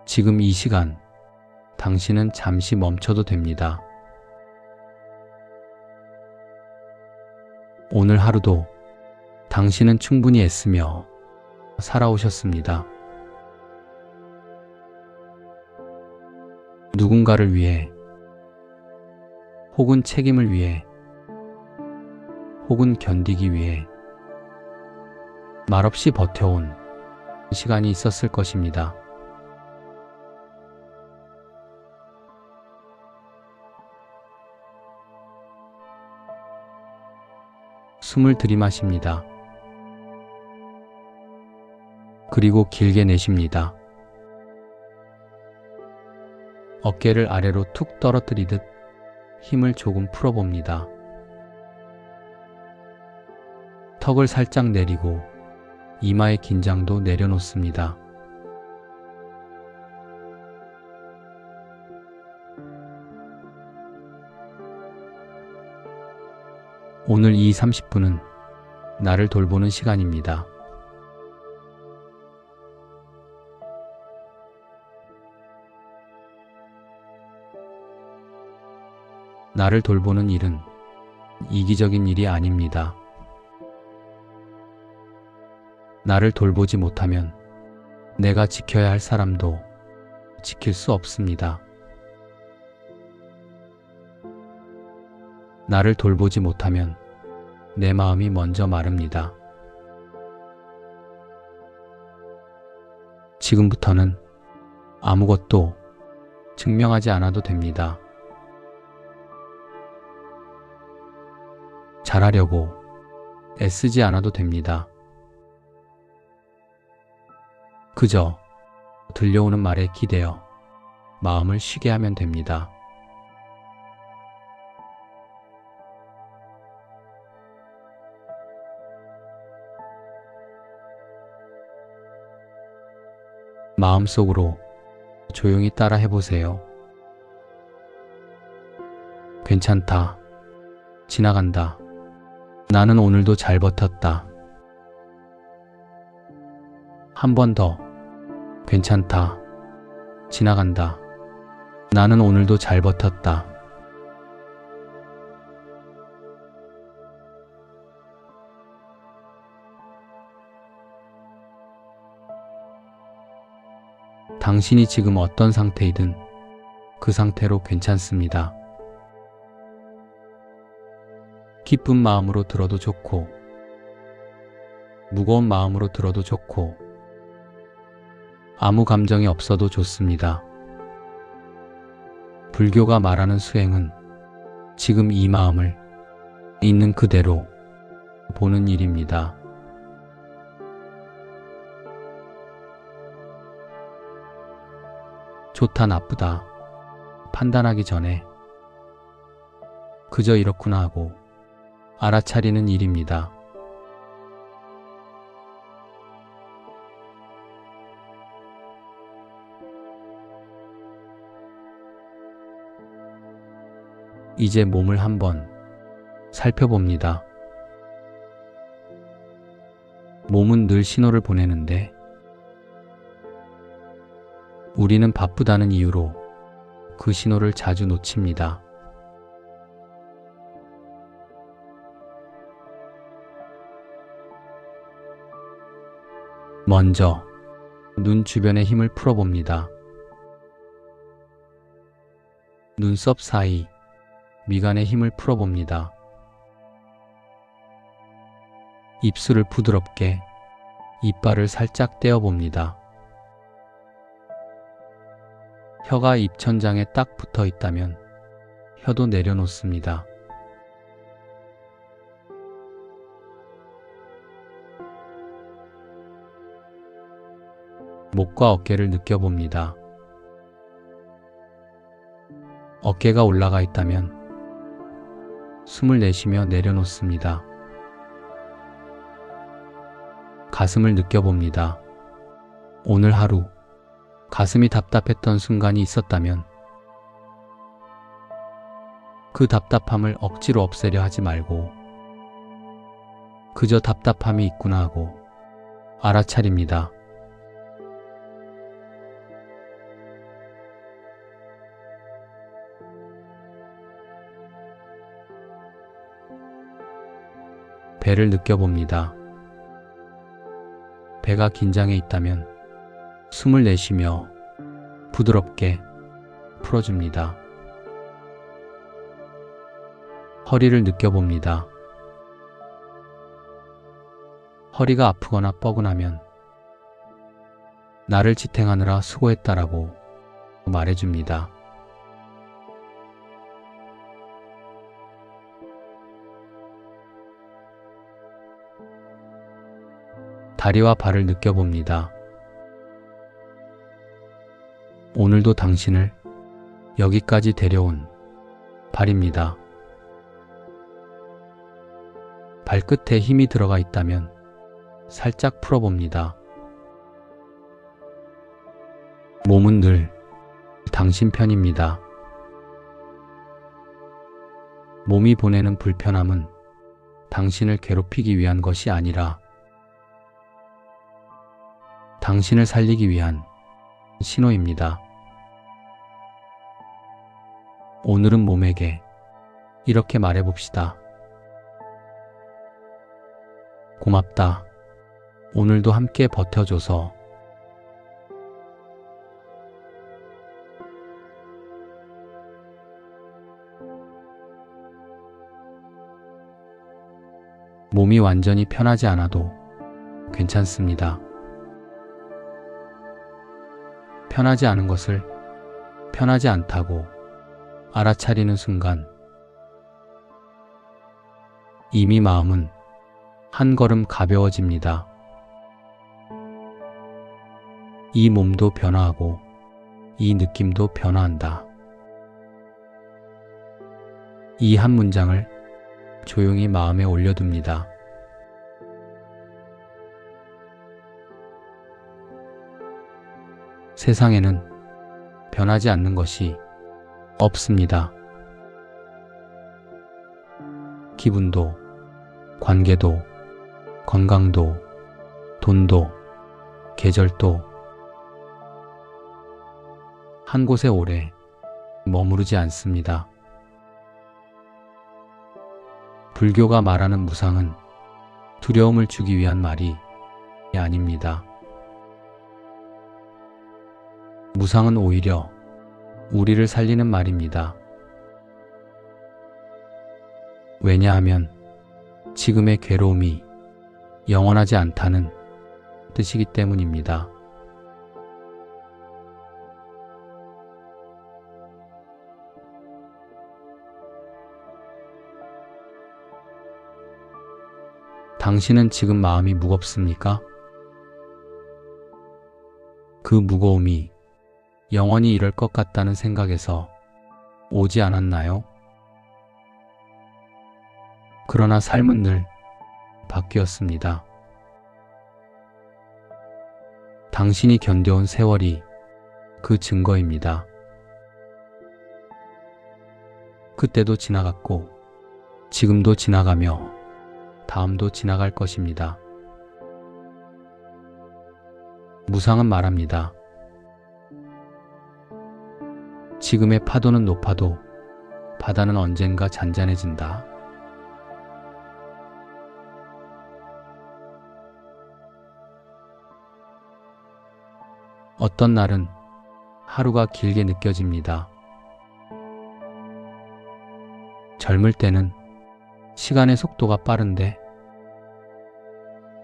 지금 이 시간, 당신은 잠시 멈춰도 됩니다. 오늘 하루도 당신은 충분히 애쓰며 살아오셨습니다. 누군가를 위해, 혹은 책임을 위해, 혹은 견디기 위해 말없이 버텨온 시간이 있었을 것입니다. 숨을 들이마십니다. 그리고 길게 내쉽니다. 어깨를 아래로 툭 떨어뜨리듯 힘을 조금 풀어봅니다. 턱을 살짝 내리고 이마의 긴장도 내려놓습니다. 오늘 이 30분은 나를 돌보는 시간입니다. 나를 돌보는 일은 이기적인 일이 아닙니다. 나를 돌보지 못하면 내가 지켜야 할 사람도 지킬 수 없습니다. 나를 돌보지 못하면 내 마음이 먼저 마릅니다. 지금부터는 아무것도 증명하지 않아도 됩니다. 잘하려고 애쓰지 않아도 됩니다. 그저 들려오는 말에 기대어 마음을 쉬게 하면 됩니다. 마음속으로 조용히 따라 해보세요. 괜찮다. 지나간다. 나는 오늘도 잘 버텼다. 한 번 더. 괜찮다. 지나간다. 나는 오늘도 잘 버텼다. 당신이 지금 어떤 상태이든 그 상태로 괜찮습니다. 기쁜 마음으로 들어도 좋고, 무거운 마음으로 들어도 좋고, 아무 감정이 없어도 좋습니다. 불교가 말하는 수행은 지금 이 마음을 있는 그대로 보는 일입니다. 좋다 나쁘다 판단하기 전에 그저 이렇구나 하고 알아차리는 일입니다. 이제 몸을 한번 살펴봅니다. 몸은 늘 신호를 보내는데 우리는 바쁘다는 이유로 그 신호를 자주 놓칩니다. 먼저 눈 주변의 힘을 풀어봅니다. 눈썹 사이 미간의 힘을 풀어봅니다. 입술을 부드럽게, 이빨을 살짝 떼어봅니다. 혀가 입천장에 딱 붙어 있다면 혀도 내려놓습니다. 목과 어깨를 느껴봅니다. 어깨가 올라가 있다면 숨을 내쉬며 내려놓습니다. 가슴을 느껴봅니다. 오늘 하루 가슴이 답답했던 순간이 있었다면 그 답답함을 억지로 없애려 하지 말고 그저 답답함이 있구나 하고 알아차립니다. 배를 느껴봅니다. 배가 긴장해 있다면 숨을 내쉬며 부드럽게 풀어줍니다. 허리를 느껴봅니다. 허리가 아프거나 뻐근하면 나를 지탱하느라 수고했다라고 말해줍니다. 다리와 발을 느껴봅니다. 오늘도 당신을 여기까지 데려온 발입니다. 발끝에 힘이 들어가 있다면 살짝 풀어봅니다. 몸은 늘 당신 편입니다. 몸이 보내는 불편함은 당신을 괴롭히기 위한 것이 아니라 당신을 살리기 위한 신호입니다. 오늘은 몸에게 이렇게 말해봅시다. 고맙다. 오늘도 함께 버텨줘서. 몸이 완전히 편하지 않아도 괜찮습니다. 편하지 않은 것을 편하지 않다고 알아차리는 순간 이미 마음은 한 걸음 가벼워집니다. 이 몸도 변화하고 이 느낌도 변화한다. 이 한 문장을 조용히 마음에 올려둡니다. 세상에는 변하지 않는 것이 없습니다. 기분도, 관계도, 건강도, 돈도, 계절도 한 곳에 오래 머무르지 않습니다. 불교가 말하는 무상은 두려움을 주기 위한 말이 아닙니다. 무상은 오히려 우리를 살리는 말입니다. 왜냐하면 지금의 괴로움이 영원하지 않다는 뜻이기 때문입니다. 당신은 지금 마음이 무겁습니까? 그 무거움이 영원히 이럴 것 같다는 생각에서 오지 않았나요? 그러나 삶은 늘 바뀌었습니다. 당신이 견뎌온 세월이 그 증거입니다. 그때도 지나갔고 지금도 지나가며 다음도 지나갈 것입니다. 무상은 말합니다. 지금의 파도는 높아도 바다는 언젠가 잔잔해진다. 어떤 날은 하루가 길게 느껴집니다. 젊을 때는 시간의 속도가 빠른데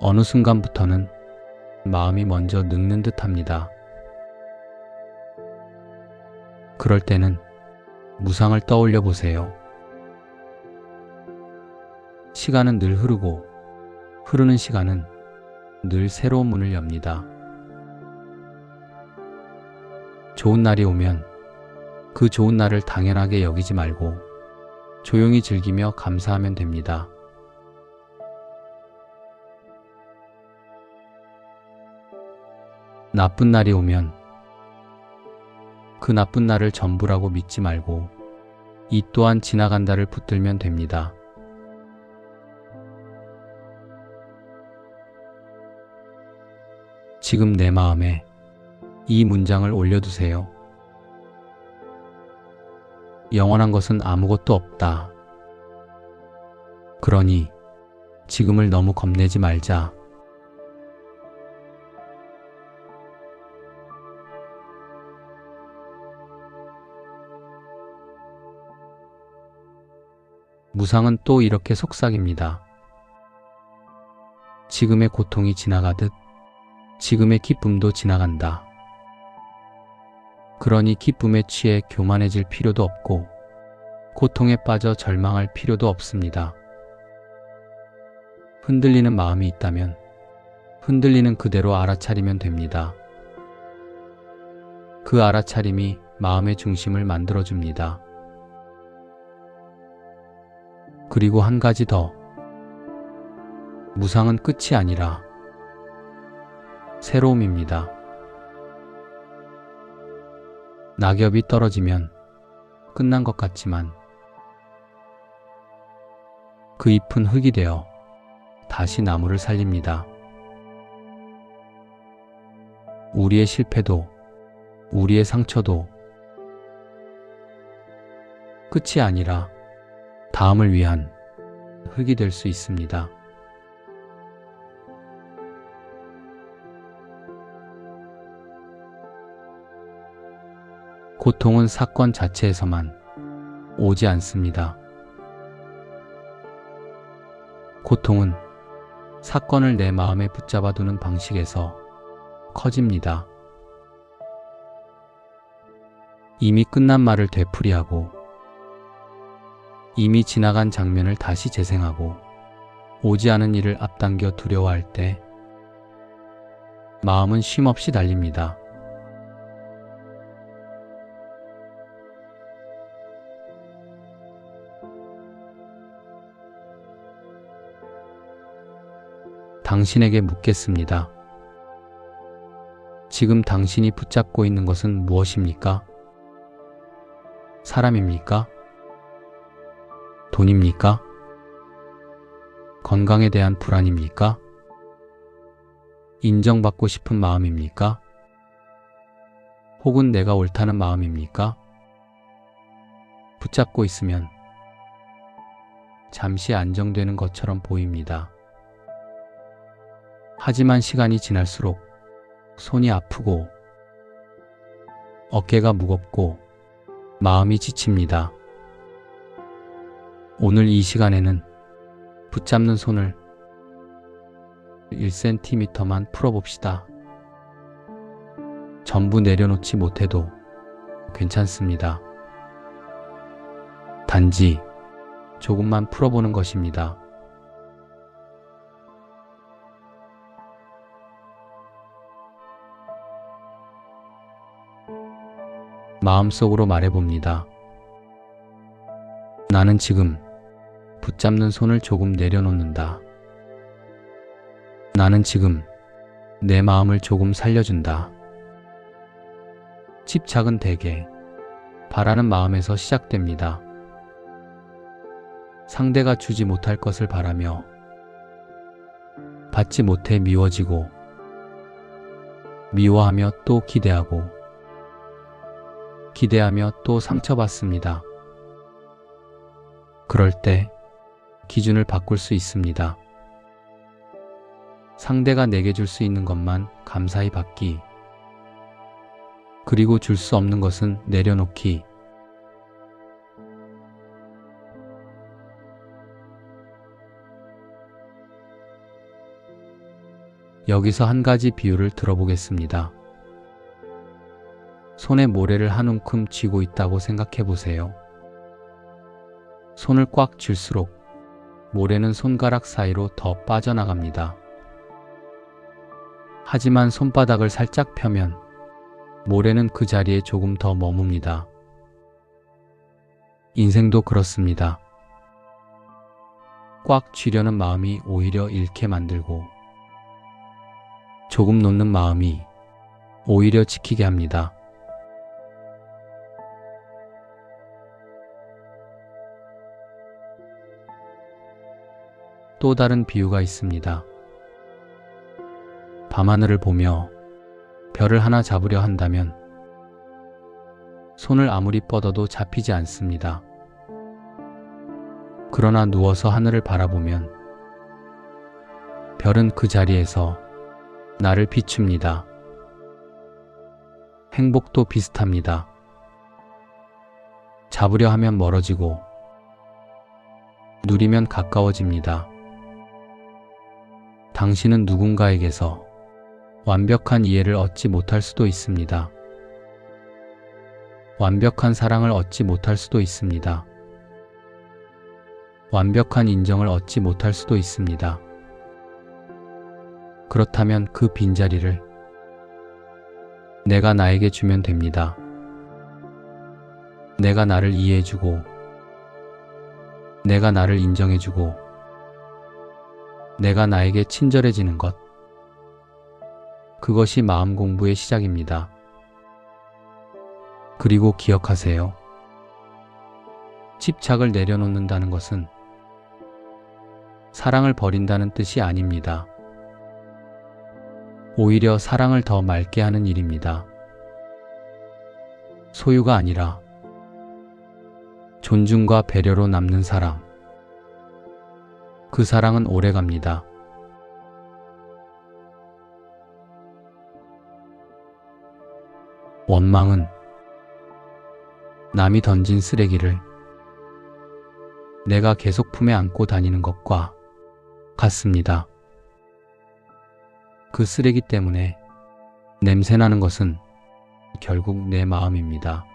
어느 순간부터는 마음이 먼저 늙는 듯합니다. 그럴 때는 무상을 떠올려 보세요. 시간은 늘 흐르고 흐르는 시간은 늘 새로운 문을 엽니다. 좋은 날이 오면 그 좋은 날을 당연하게 여기지 말고 조용히 즐기며 감사하면 됩니다. 나쁜 날이 오면 그 나쁜 날을 전부라고 믿지 말고 이 또한 지나간다를 붙들면 됩니다. 지금 내 마음에 이 문장을 올려두세요. 영원한 것은 아무것도 없다. 그러니 지금을 너무 겁내지 말자. 무상은 또 이렇게 속삭입니다. 지금의 고통이 지나가듯 지금의 기쁨도 지나간다. 그러니 기쁨에 취해 교만해질 필요도 없고 고통에 빠져 절망할 필요도 없습니다. 흔들리는 마음이 있다면 흔들리는 그대로 알아차리면 됩니다. 그 알아차림이 마음의 중심을 만들어줍니다. 그리고 한 가지 더. 무상은 끝이 아니라 새로움입니다. 낙엽이 떨어지면 끝난 것 같지만 그 잎은 흙이 되어 다시 나무를 살립니다. 우리의 실패도 우리의 상처도 끝이 아니라 다음을 위한 흙이 될 수 있습니다. 고통은 사건 자체에서만 오지 않습니다. 고통은 사건을 내 마음에 붙잡아 두는 방식에서 커집니다. 이미 끝난 말을 되풀이하고 이미 지나간 장면을 다시 재생하고 오지 않은 일을 앞당겨 두려워할 때 마음은 쉼없이 달립니다. 당신에게 묻겠습니다. 지금 당신이 붙잡고 있는 것은 무엇입니까? 사람입니까? 돈입니까? 건강에 대한 불안입니까? 인정받고 싶은 마음입니까? 혹은 내가 옳다는 마음입니까? 붙잡고 있으면 잠시 안정되는 것처럼 보입니다. 하지만 시간이 지날수록 손이 아프고 어깨가 무겁고 마음이 지칩니다. 오늘 이 시간에는 붙잡는 손을 1cm만 풀어봅시다. 전부 내려놓지 못해도 괜찮습니다. 단지 조금만 풀어보는 것입니다. 마음속으로 말해봅니다. 나는 지금 붙잡는 손을 조금 내려놓는다. 나는 지금 내 마음을 조금 살려준다. 집착은 대개 바라는 마음에서 시작됩니다. 상대가 주지 못할 것을 바라며 받지 못해 미워지고 미워하며 또 기대하고 기대하며 또 상처받습니다. 그럴 때 기준을 바꿀 수 있습니다. 상대가 내게 줄 수 있는 것만 감사히 받기, 그리고 줄 수 없는 것은 내려놓기. 여기서 한 가지 비유를 들어보겠습니다. 손에 모래를 한 움큼 쥐고 있다고 생각해 보세요. 손을 꽉 쥘수록 모래는 손가락 사이로 더 빠져나갑니다. 하지만 손바닥을 살짝 펴면 모래는 그 자리에 조금 더 머뭅니다. 인생도 그렇습니다. 꽉 쥐려는 마음이 오히려 잃게 만들고 조금 놓는 마음이 오히려 지키게 합니다. 또 다른 비유가 있습니다. 밤하늘을 보며 별을 하나 잡으려 한다면 손을 아무리 뻗어도 잡히지 않습니다. 그러나 누워서 하늘을 바라보면 별은 그 자리에서 나를 비춥니다. 행복도 비슷합니다. 잡으려 하면 멀어지고 누리면 가까워집니다. 당신은 누군가에게서 완벽한 이해를 얻지 못할 수도 있습니다. 완벽한 사랑을 얻지 못할 수도 있습니다. 완벽한 인정을 얻지 못할 수도 있습니다. 그렇다면 그 빈자리를 내가 나에게 주면 됩니다. 내가 나를 이해해주고, 내가 나를 인정해주고, 내가 나에게 친절해지는 것. 그것이 마음 공부의 시작입니다. 그리고 기억하세요. 집착을 내려놓는다는 것은 사랑을 버린다는 뜻이 아닙니다. 오히려 사랑을 더 맑게 하는 일입니다. 소유가 아니라 존중과 배려로 남는 사랑. 그 사랑은 오래갑니다. 원망은 남이 던진 쓰레기를 내가 계속 품에 안고 다니는 것과 같습니다. 그 쓰레기 때문에 냄새나는 것은 결국 내 마음입니다.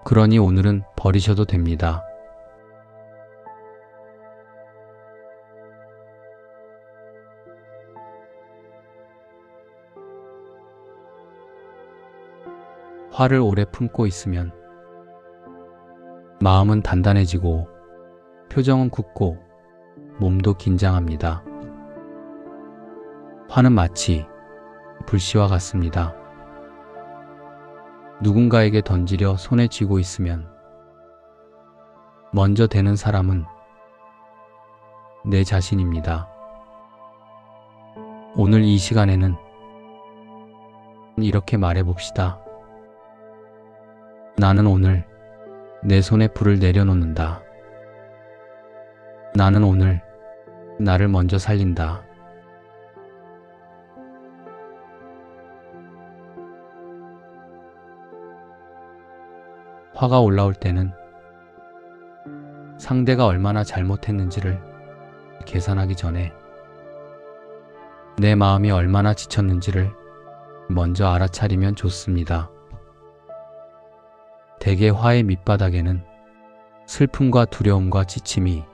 그러니 오늘은 버리셔도 됩니다. 화를 오래 품고 있으면 마음은 단단해지고 표정은 굳고 몸도 긴장합니다. 화는 마치 불씨와 같습니다. 누군가에게 던지려 손에 쥐고 있으면 먼저 되는 사람은 내 자신입니다. 오늘 이 시간에는 이렇게 말해봅시다. 나는 오늘 내 손에 불을 내려놓는다. 나는 오늘 나를 먼저 살린다. 화가 올라올 때는 상대가 얼마나 잘못했는지를 계산하기 전에 내 마음이 얼마나 지쳤는지를 먼저 알아차리면 좋습니다. 대개 화의 밑바닥에는 슬픔과 두려움과 지침이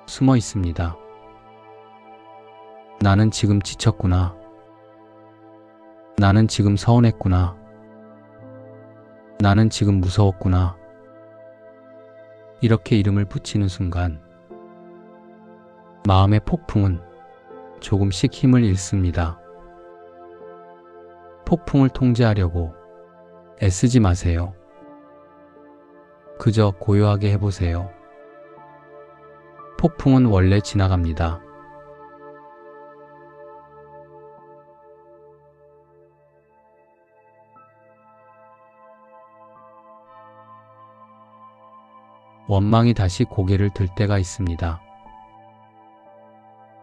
숨어 있습니다. 나는 지금 지쳤구나. 나는 지금 서운했구나. 나는 지금 무서웠구나. 이렇게 이름을 붙이는 순간 마음의 폭풍은 조금씩 힘을 잃습니다. 폭풍을 통제하려고 애쓰지 마세요. 그저 고요하게 해보세요. 폭풍은 원래 지나갑니다. 원망이 다시 고개를 들 때가 있습니다.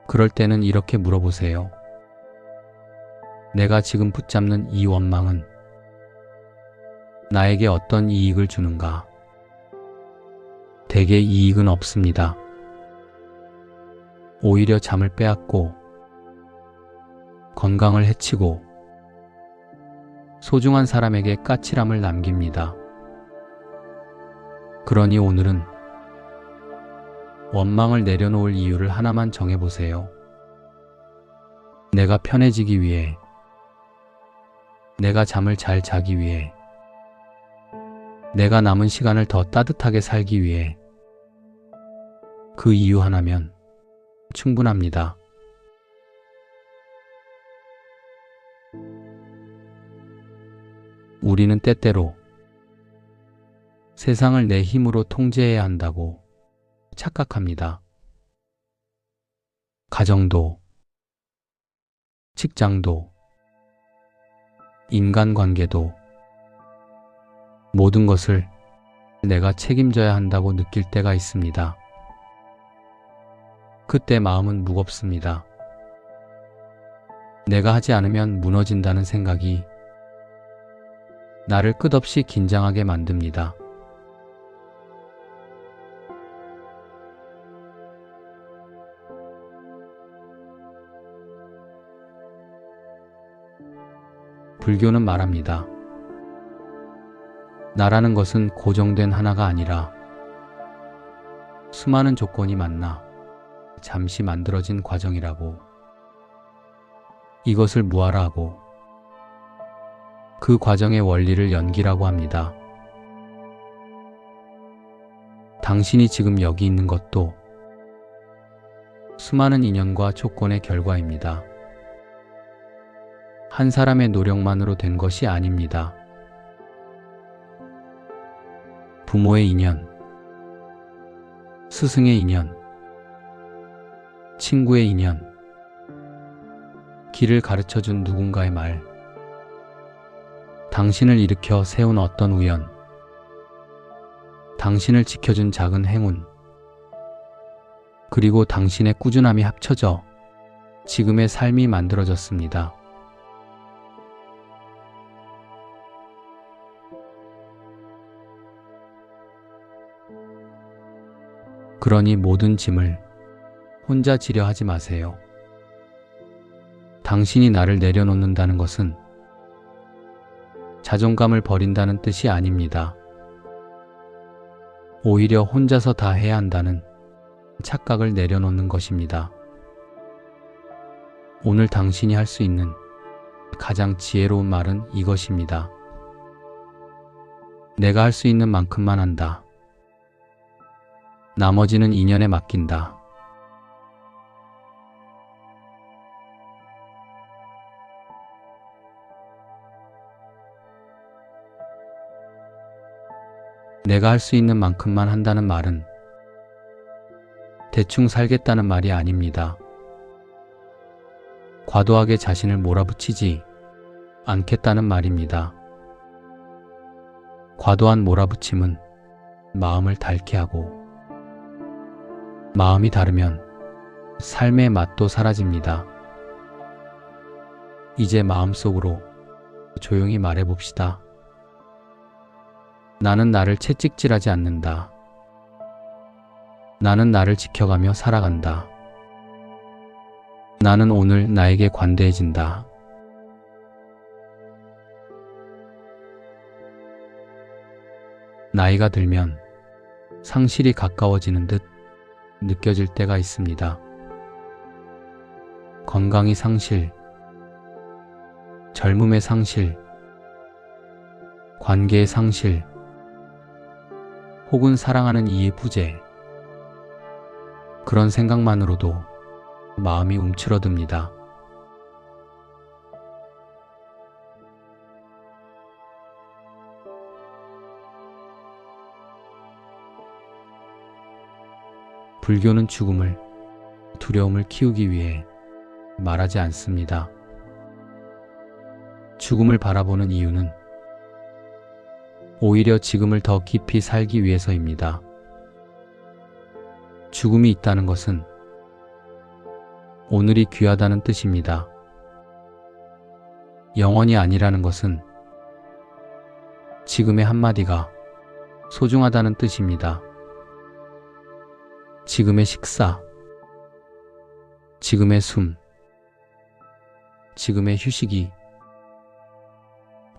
그럴 때는 이렇게 물어보세요. 내가 지금 붙잡는 이 원망은 나에게 어떤 이익을 주는가? 대개 이익은 없습니다. 오히려 잠을 빼앗고 건강을 해치고 소중한 사람에게 까칠함을 남깁니다. 그러니 오늘은 원망을 내려놓을 이유를 하나만 정해보세요. 내가 편해지기 위해, 내가 잠을 잘 자기 위해, 내가 남은 시간을 더 따뜻하게 살기 위해. 그 이유 하나면 충분합니다. 우리는 때때로 세상을 내 힘으로 통제해야 한다고 착각합니다. 가정도, 직장도, 인간관계도 모든 것을 내가 책임져야 한다고 느낄 때가 있습니다. 그때 마음은 무겁습니다. 내가 하지 않으면 무너진다는 생각이 나를 끝없이 긴장하게 만듭니다. 불교는 말합니다. 나라는 것은 고정된 하나가 아니라 수많은 조건이 만나 잠시 만들어진 과정이라고. 이것을 무아라하고 그 과정의 원리를 연기라고 합니다. 당신이 지금 여기 있는 것도 수많은 인연과 조건의 결과입니다. 한 사람의 노력만으로 된 것이 아닙니다. 부모의 인연, 스승의 인연, 친구의 인연, 길을 가르쳐준 누군가의 말, 당신을 일으켜 세운 어떤 우연, 당신을 지켜준 작은 행운, 그리고 당신의 꾸준함이 합쳐져 지금의 삶이 만들어졌습니다. 그러니 모든 짐을 혼자 지려 하지 마세요. 당신이 나를 내려놓는다는 것은 자존감을 버린다는 뜻이 아닙니다. 오히려 혼자서 다 해야 한다는 착각을 내려놓는 것입니다. 오늘 당신이 할 수 있는 가장 지혜로운 말은 이것입니다. 내가 할 수 있는 만큼만 한다. 나머지는 인연에 맡긴다. 내가 할 수 있는 만큼만 한다는 말은 대충 살겠다는 말이 아닙니다. 과도하게 자신을 몰아붙이지 않겠다는 말입니다. 과도한 몰아붙임은 마음을 닳게 하고 마음이 다르면 삶의 맛도 사라집니다. 이제 마음속으로 조용히 말해봅시다. 나는 나를 채찍질하지 않는다. 나는 나를 지켜가며 살아간다. 나는 오늘 나에게 관대해진다. 나이가 들면 상실이 가까워지는 듯 느껴질 때가 있습니다. 건강이 상실, 젊음의 상실, 관계의 상실, 혹은 사랑하는 이의 부재, 그런 생각만으로도 마음이 움츠러듭니다. 불교는 죽음을, 두려움을 키우기 위해 말하지 않습니다. 죽음을 바라보는 이유는 오히려 지금을 더 깊이 살기 위해서입니다. 죽음이 있다는 것은 오늘이 귀하다는 뜻입니다. 영원이 아니라는 것은 지금의 한마디가 소중하다는 뜻입니다. 지금의 식사, 지금의 숨, 지금의 휴식이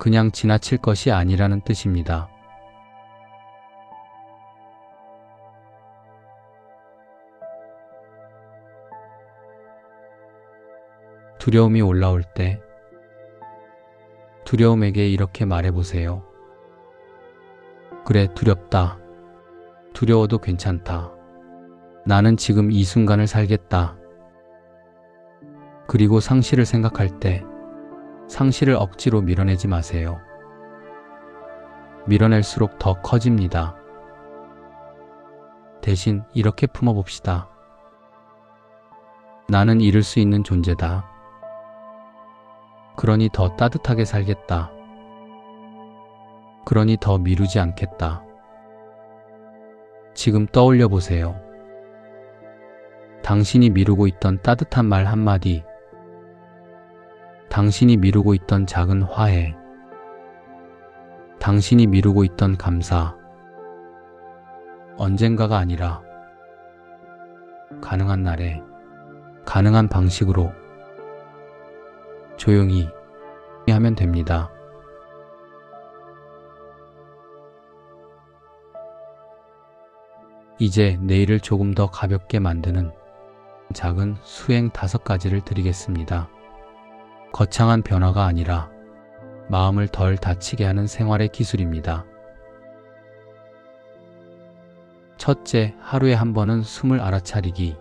그냥 지나칠 것이 아니라는 뜻입니다. 두려움이 올라올 때 두려움에게 이렇게 말해보세요. 그래, 두렵다. 두려워도 괜찮다. 나는 지금 이 순간을 살겠다. 그리고 상실을 생각할 때 상실을 억지로 밀어내지 마세요. 밀어낼수록 더 커집니다. 대신 이렇게 품어봅시다. 나는 이룰 수 있는 존재다. 그러니 더 따뜻하게 살겠다. 그러니 더 미루지 않겠다. 지금 떠올려 보세요. 당신이 미루고 있던 따뜻한 말 한마디, 당신이 미루고 있던 작은 화해, 당신이 미루고 있던 감사, 언젠가가 아니라 가능한 날에 가능한 방식으로 조용히 하면 됩니다. 이제 내일을 조금 더 가볍게 만드는 작은 수행 5가지를 드리겠습니다. 거창한 변화가 아니라 마음을 덜 다치게 하는 생활의 기술입니다. 첫째, 하루에 한 번은 숨을 알아차리기.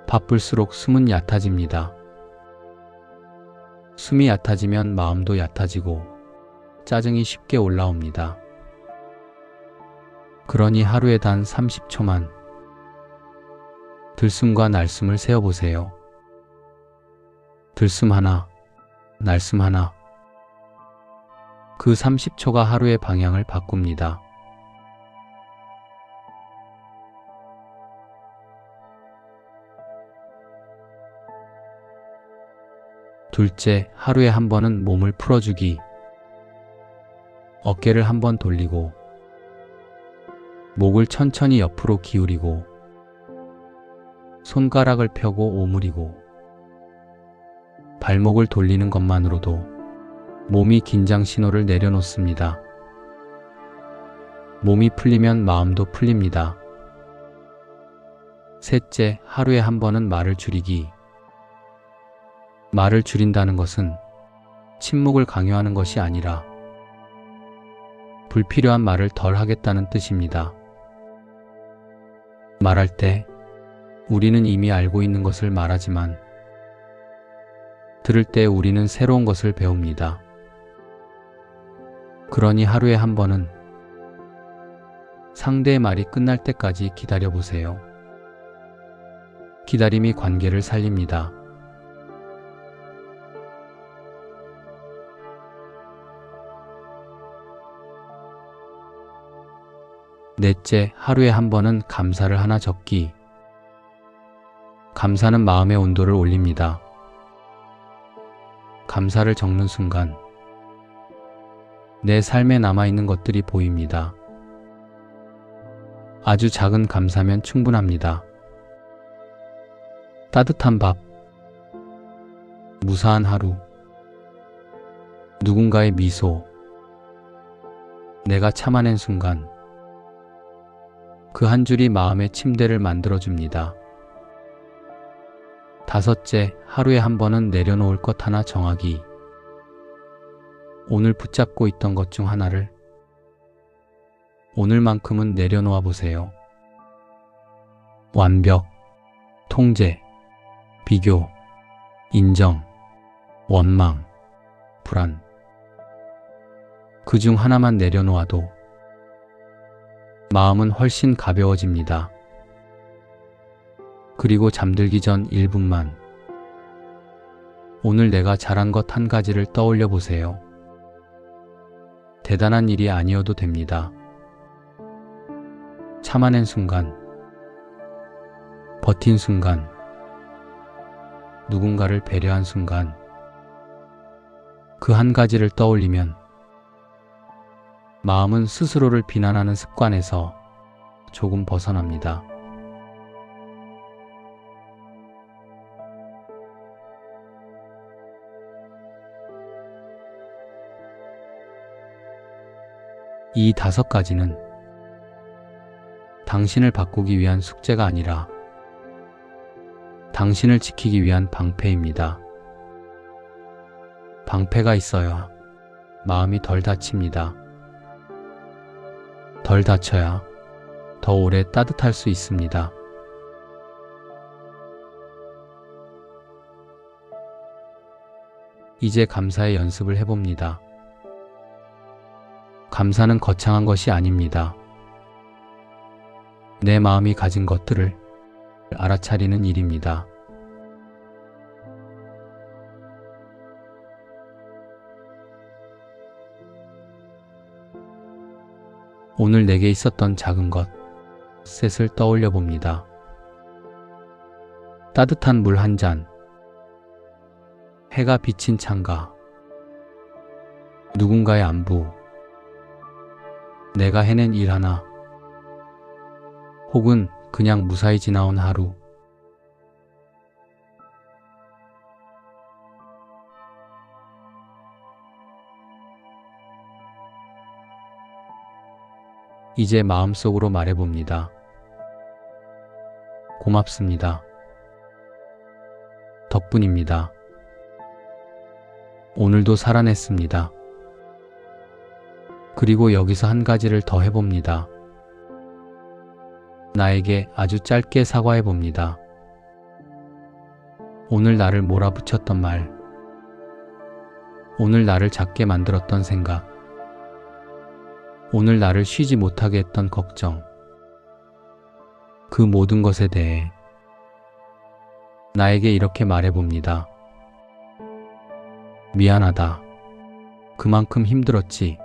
바쁠수록 숨은 얕아집니다. 숨이 얕아지면 마음도 얕아지고 짜증이 쉽게 올라옵니다. 그러니 하루에 단 30초만 들숨과 날숨을 세어보세요. 들숨 하나, 날숨 하나. 그 30초가 하루의 방향을 바꿉니다. 둘째, 하루에 한 번은 몸을 풀어주기. 어깨를 한 번 돌리고 목을 천천히 옆으로 기울이고 손가락을 펴고 오므리고 발목을 돌리는 것만으로도 몸이 긴장 신호를 내려놓습니다. 몸이 풀리면 마음도 풀립니다. 셋째, 하루에 한 번은 말을 줄이기. 말을 줄인다는 것은 침묵을 강요하는 것이 아니라 불필요한 말을 덜 하겠다는 뜻입니다. 말할 때 우리는 이미 알고 있는 것을 말하지만 들을 때 우리는 새로운 것을 배웁니다. 그러니 하루에 한 번은 상대의 말이 끝날 때까지 기다려보세요. 기다림이 관계를 살립니다. 넷째, 하루에 한 번은 감사를 하나 적기. 감사는 마음의 온도를 올립니다. 감사를 적는 순간 내 삶에 남아있는 것들이 보입니다. 아주 작은 감사면 충분합니다. 따뜻한 밥, 무사한 하루, 누군가의 미소, 내가 참아낸 순간, 그 한 줄이 마음의 침대를 만들어줍니다. 다섯째, 하루에 한 번은 내려놓을 것 하나 정하기. 오늘 붙잡고 있던 것 중 하나를 오늘만큼은 내려놓아 보세요. 완벽, 통제, 비교, 인정, 원망, 불안. 그 중 하나만 내려놓아도 마음은 훨씬 가벼워집니다. 그리고 잠들기 전 1분만 오늘 내가 잘한 것 한 가지를 떠올려 보세요. 대단한 일이 아니어도 됩니다. 참아낸 순간, 버틴 순간, 누군가를 배려한 순간, 그 한 가지를 떠올리면 마음은 스스로를 비난하는 습관에서 조금 벗어납니다. 이 5가지는 당신을 바꾸기 위한 숙제가 아니라 당신을 지키기 위한 방패입니다. 방패가 있어야 마음이 덜 다칩니다. 덜 다쳐야 더 오래 따뜻할 수 있습니다. 이제 감사의 연습을 해봅니다. 감사는 거창한 것이 아닙니다. 내 마음이 가진 것들을 알아차리는 일입니다. 오늘 내게 있었던 작은 것, 셋을 떠올려 봅니다. 따뜻한 물 한 잔, 해가 비친 창가, 누군가의 안부, 내가 해낸 일 하나, 혹은 그냥 무사히 지나온 하루. 이제 마음속으로 말해봅니다. 고맙습니다. 덕분입니다. 오늘도 살아냈습니다. 그리고 여기서 한 가지를 더 해봅니다. 나에게 아주 짧게 사과해봅니다. 오늘 나를 몰아붙였던 말, 오늘 나를 작게 만들었던 생각, 오늘 나를 쉬지 못하게 했던 걱정, 그 모든 것에 대해 나에게 이렇게 말해봅니다. 미안하다. 그만큼 힘들었지.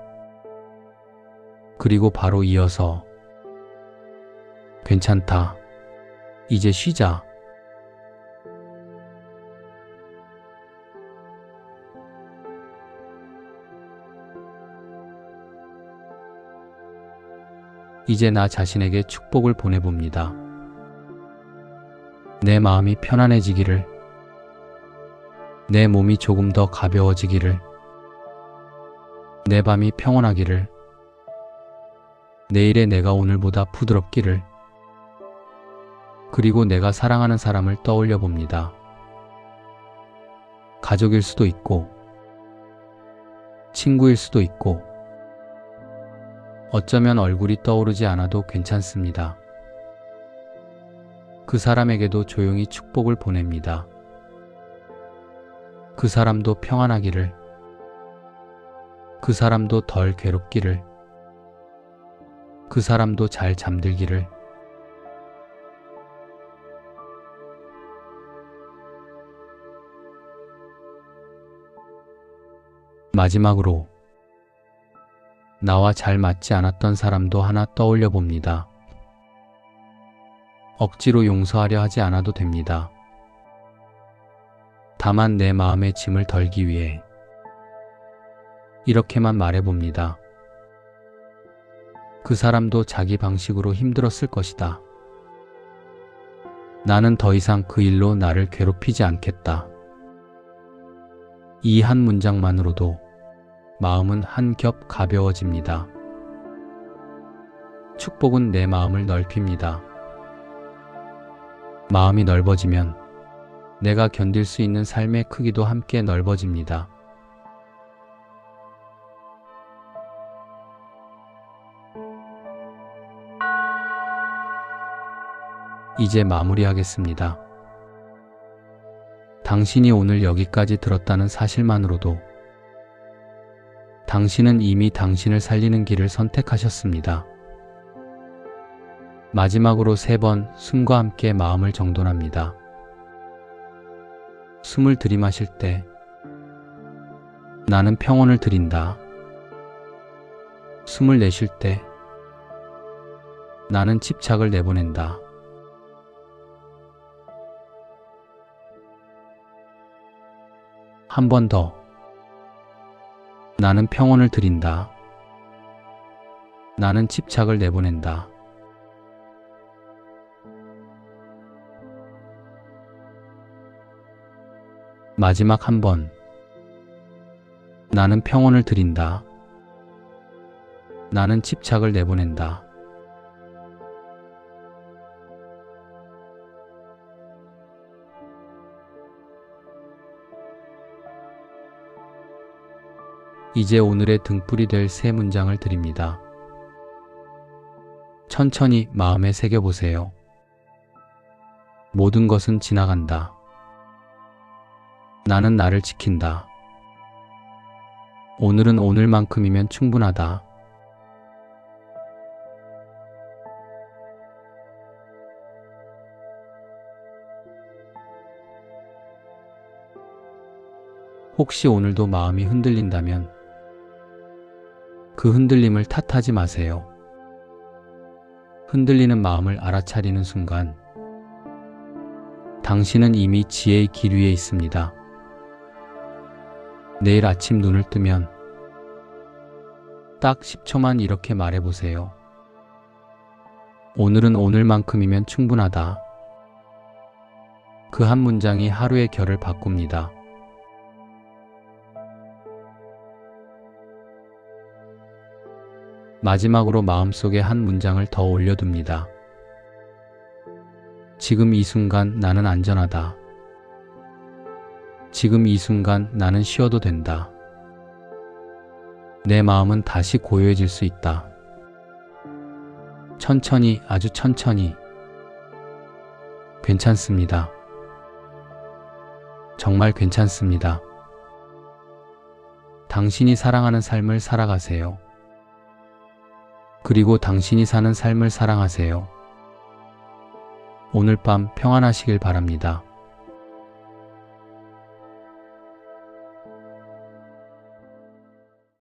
그리고 바로 이어서 괜찮다. 이제 쉬자. 이제 나 자신에게 축복을 보내봅니다. 내 마음이 편안해지기를, 내 몸이 조금 더 가벼워지기를, 내 밤이 평온하기를, 내일의 내가 오늘보다 부드럽기를, 그리고 내가 사랑하는 사람을 떠올려 봅니다. 가족일 수도 있고, 친구일 수도 있고, 어쩌면 얼굴이 떠오르지 않아도 괜찮습니다. 그 사람에게도 조용히 축복을 보냅니다. 그 사람도 평안하기를, 그 사람도 덜 괴롭기를, 그 사람도 잘 잠들기를. 마지막으로 나와 잘 맞지 않았던 사람도 하나 떠올려 봅니다. 억지로 용서하려 하지 않아도 됩니다. 다만 내 마음의 짐을 덜기 위해 이렇게만 말해봅니다. 그 사람도 자기 방식으로 힘들었을 것이다. 나는 더 이상 그 일로 나를 괴롭히지 않겠다. 이 한 문장만으로도 마음은 한 겹 가벼워집니다. 축복은 내 마음을 넓힙니다. 마음이 넓어지면 내가 견딜 수 있는 삶의 크기도 함께 넓어집니다. 이제 마무리하겠습니다. 당신이 오늘 여기까지 들었다는 사실만으로도 당신은 이미 당신을 살리는 길을 선택하셨습니다. 마지막으로 3번 숨과 함께 마음을 정돈합니다. 숨을 들이마실 때 나는 평온을 드린다. 숨을 내쉴 때 나는 집착을 내보낸다. 한 번 더. 나는 평온을 드린다. 나는 집착을 내보낸다. 마지막 한 번. 나는 평온을 드린다. 나는 집착을 내보낸다. 이제 오늘의 등불이 될 3문장을 드립니다. 천천히 마음에 새겨보세요. 모든 것은 지나간다. 나는 나를 지킨다. 오늘은 오늘만큼이면 충분하다. 혹시 오늘도 마음이 흔들린다면 그 흔들림을 탓하지 마세요. 흔들리는 마음을 알아차리는 순간 당신은 이미 지혜의 길 위에 있습니다. 내일 아침 눈을 뜨면 딱 10초만 이렇게 말해보세요. 오늘은 오늘만큼이면 충분하다. 그 한 문장이 하루의 결을 바꿉니다. 마지막으로 마음속에 한 문장을 더 올려둡니다. 지금 이 순간 나는 안전하다. 지금 이 순간 나는 쉬어도 된다. 내 마음은 다시 고요해질 수 있다. 천천히, 아주 천천히. 괜찮습니다. 정말 괜찮습니다. 당신이 사랑하는 삶을 살아가세요. 그리고 당신이 사는 삶을 사랑하세요. 오늘 밤 평안하시길 바랍니다.